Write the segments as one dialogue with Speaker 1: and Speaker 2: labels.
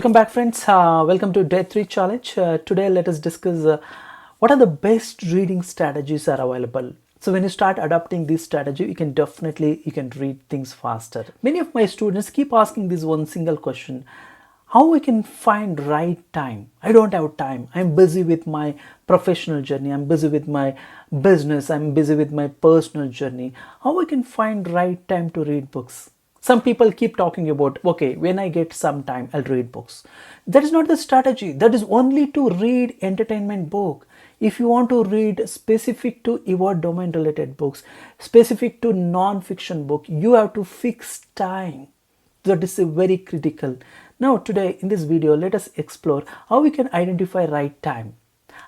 Speaker 1: Welcome back, friends. Welcome to Day 3 Challenge. Today, let us discuss what are the best reading strategies are available. So when you start adopting this strategy, you can read things faster. Many of my students keep asking this one single question: how I can find right time? I don't have time. I'm busy with my professional journey. I'm busy with my business. I'm busy with my personal journey. How I can find right time to read books? Some people keep talking about, okay, when I get some time, I'll read books. That is not the strategy. That is only to read entertainment book. If you want to read specific to your domain related books, specific to non-fiction book, you have to fix time. That is very critical. Now today in this video, let us explore how we can identify right time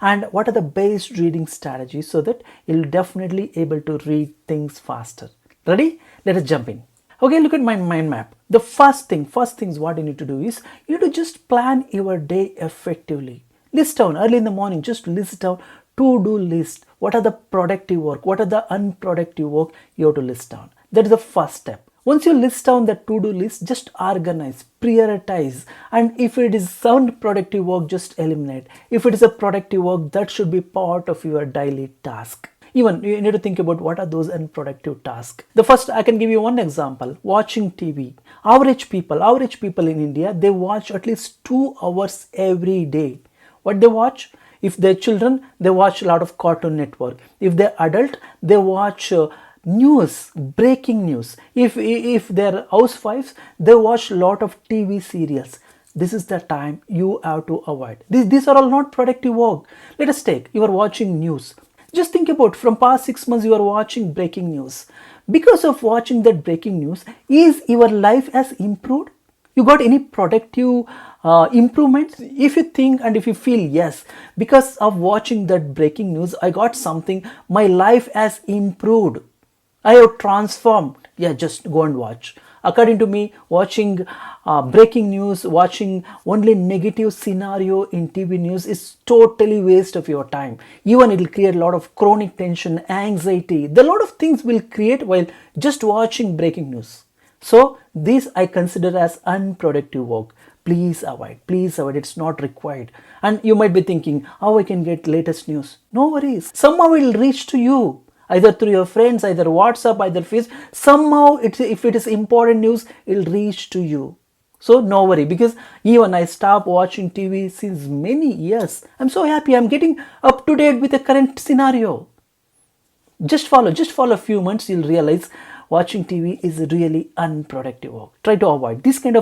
Speaker 1: and what are the best reading strategies so that you'll definitely able to read things faster. Ready? Let us jump in. Okay, look at my mind map. The first things what you need to do is you need to just plan your day effectively. List down early in the morning, just list down to-do list. What are the productive work? What are the unproductive work? You have to list down. That is the first step. Once you list down the to-do list, just organize, prioritize, and if it is unproductive work, just eliminate. If it is a productive work, that should be part of your daily task. Even you need to think about what are those unproductive tasks. The first, I can give you one example: watching TV. Average people in India, they watch at least 2 hours every day. What they watch? If they're children, they watch a lot of Cartoon Network. If they're adult, they watch news, breaking news. If they're housewives, they watch a lot of TV serials. This is the time you have to avoid. These are all not productive work. Let us take, you are watching news. Just think about, from past 6 months you are watching breaking news. Because of watching that breaking news, is your life has improved? You got any productive improvements? If you think and if you feel yes, because of watching that breaking news, I got something, my life has improved, I have transformed. Yeah, just go and watch. According to me, watching breaking news, watching only negative scenario in TV news is totally waste of your time. Even it will create a lot of chronic tension, anxiety. The lot of things will create while just watching breaking news. So this I consider as unproductive work. Please avoid. It's not required. And you might be thinking, how I can get latest news? No worries. Somehow it will reach to you. Either through your friends, either WhatsApp, either Facebook. Somehow, if it is important news, it will reach to you. So no worry, because even I stopped watching TV since many years. I'm so happy. I'm getting up to date with the current scenario. Just follow a few months, you'll realize watching TV is really unproductive work. Try to avoid this kind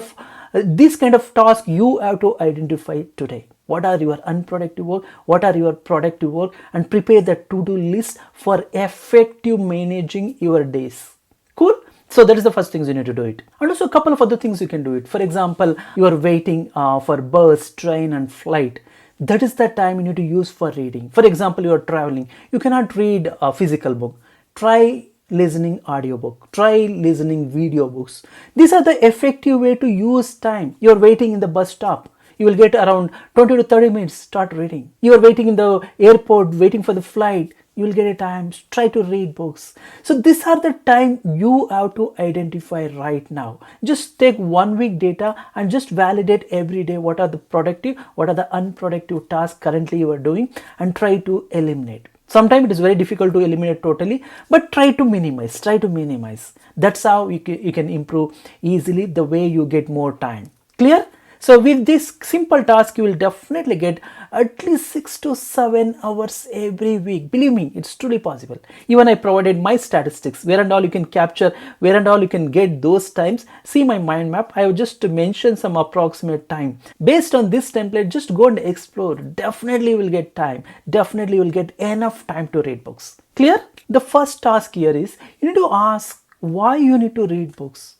Speaker 1: of task. You have to identify today. What are your unproductive work? What are your productive work? And prepare the to-do list for effective managing your days. Cool? So that is the first things you need to do it. And also a couple of other things you can do it. For example, you are waiting for bus, train and flight. That is the time you need to use for reading. For example, you are traveling. You cannot read a physical book. Try listening audiobook. Try listening video books. These are the effective way to use time. You are waiting in the bus stop. You will get around 20 to 30 minutes, start reading. You are waiting in the airport, waiting for the flight. You will get a time, try to read books. So these are the time you have to identify right now. Just take 1 week data and just validate every day what are the productive, what are the unproductive tasks currently you are doing, and try to eliminate. Sometimes it is very difficult to eliminate totally, but try to minimize. That's how you can improve easily, the way you get more time. Clear? So with this simple task, you will definitely get at least 6 to 7 hours every week. Believe me, it's truly possible. Even I provided my statistics, where and all you can capture, where and all you can get those times. See my mind map. I have just mentioned some approximate time. Based on this template, just go and explore. Definitely you will get time. Definitely you will get enough time to read books. Clear? The first task here is you need to ask why you need to read books.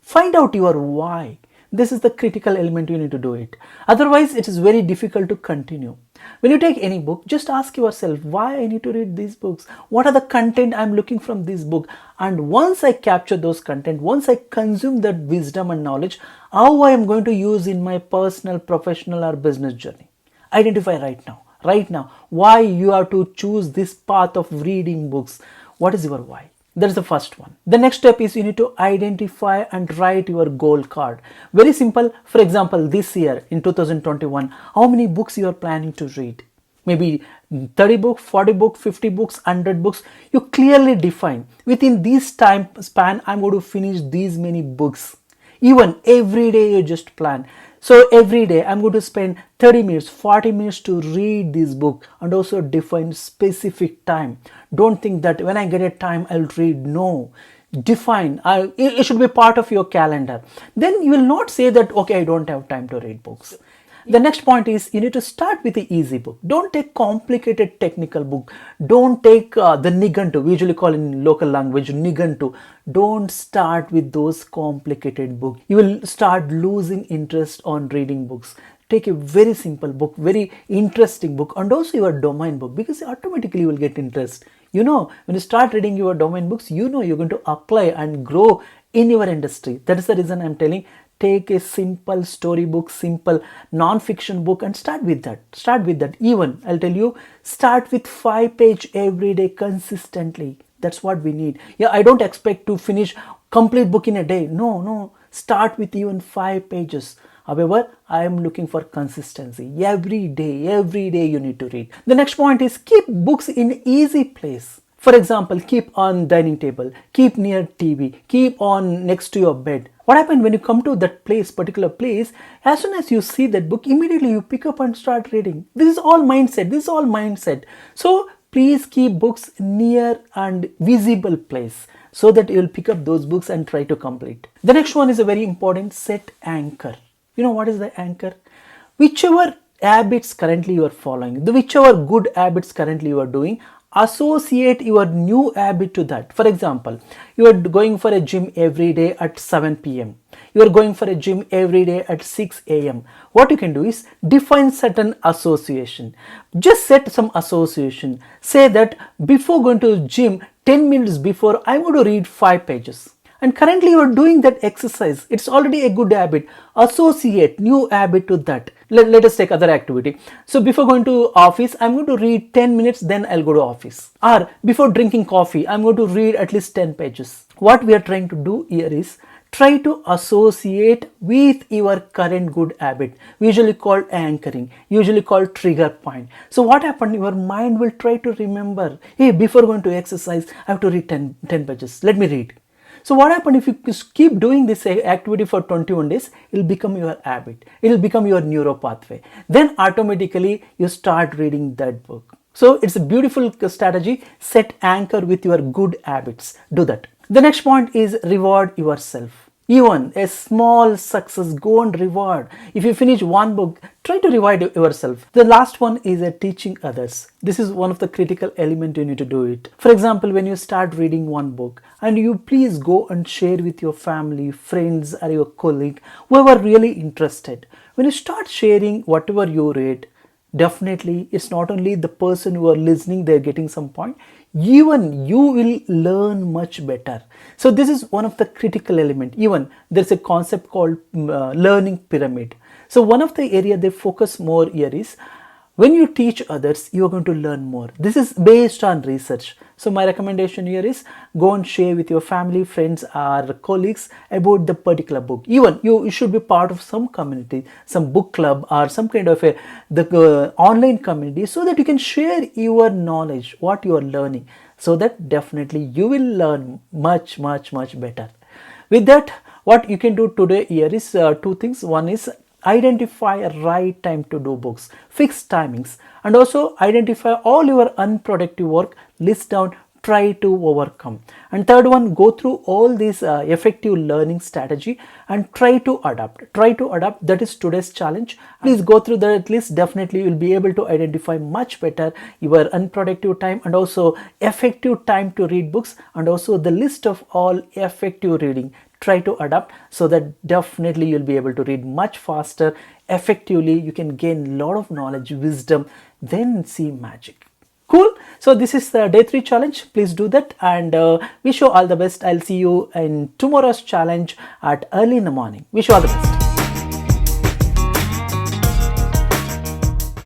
Speaker 1: Find out your why. This is the critical element you need to do it. Otherwise, it is very difficult to continue. When you take any book, just ask yourself why I need to read these books. What are the content I'm looking from this book? And once I capture those content, once I consume that wisdom and knowledge, how I am going to use in my personal, professional or business journey. Identify right now, why you have to choose this path of reading books. What is your why? That's the first one. The next step is you need to identify and write your goal card. Very simple. For example, this year in 2021, how many books you are planning to read? Maybe 30 books, 40 books, 50 books, 100 books. You clearly define within this time span, I'm going to finish these many books. Even every day you just plan. So every day I'm going to spend 30 minutes, 40 minutes to read this book, and also define specific time. Don't think that when I get a time I'll read. No, define. It should be part of your calendar. Then you will not say that, okay, I don't have time to read books. The next point is you need to start with the easy book. Don't take complicated technical book. Don't take the Nigantu, we usually call in local language Nigantu. Don't start with those complicated books. You will start losing interest on reading books. Take a very simple book, very interesting book, and also your domain book, because automatically you will get interest. You know, when you start reading your domain books, you know you're going to apply and grow in your industry. That is the reason I'm telling, take a simple storybook, simple non-fiction book, and start with that. Start with that. Even I'll tell you, start with 5 pages every day consistently. That's what we need. Yeah, I don't expect to finish complete book in a day. No. Start with even 5 pages. However, I am looking for consistency. Every day you need to read. The next point is keep books in easy place. For example, keep on dining table, keep near TV, keep on next to your bed. What happens when you come to that place, particular place, as soon as you see that book, immediately you pick up and start reading. This is all mindset. So please keep books near and visible place so that you will pick up those books and try to complete. The next one is a very important, set anchor. You know what is the anchor? Whichever habits currently you are following, whichever good habits currently you are doing, associate your new habit to that. For example, you are going for a gym every day at 7 p.m. You are going for a gym every day at 6 a.m. What you can do is define certain association. Just set some association. Say that before going to the gym, 10 minutes before, I want to read 5 pages. And currently you are doing that exercise. It's already a good habit. Associate new habit to that. Let us take other activity. So before going to office, I'm going to read 10 minutes, then I'll go to office. Or before drinking coffee, I'm going to read at least 10 pages. What we are trying to do here is try to associate with your current good habit, usually called anchoring, usually called trigger point. So what happened, your mind will try to remember, hey, before going to exercise, I have to read 10 pages. Let me read. So what happens if you keep doing this activity for 21 days, it will become your habit. It will become your neuro pathway. Then automatically you start reading that book. So it's a beautiful strategy. Set anchor with your good habits. Do that. The next point is reward yourself. Even a small success, go and reward. If you finish one book, try to reward yourself. The last one is teaching others. This is one of the critical elements you need to do it. For example, when you start reading one book, and you please go and share with your family, friends, or your colleague, whoever really interested. When you start sharing whatever you read, definitely it's not only the person who are listening, they're getting some point, even you will learn much better. So this is one of the critical element. Even there's a concept called learning pyramid. So one of the area they focus more here is when you teach others, you are going to learn more. This is based on research. So my recommendation here is go and share with your family, friends, or colleagues about the particular book. Even you should be part of some community, some book club, or some kind of the online community, so that you can share your knowledge, what you are learning, so that definitely you will learn much better. With that, what you can do today here is two things. One is identify a right time to do books, fix timings, and also identify all your unproductive work, list down, try to overcome. And third one, go through all these effective learning strategy and try to adapt. That is today's challenge. Please go through that list. Definitely you will be able to identify much better your unproductive time and also effective time to read books, and also the list of all effective reading. Try to adapt so that definitely you'll be able to read much faster, effectively. You can gain a lot of knowledge, wisdom, then see magic. Cool. So this is the day 3 challenge. Please do that, and wish you all the best. I'll see you in tomorrow's challenge at early in the morning. Wish you all the best.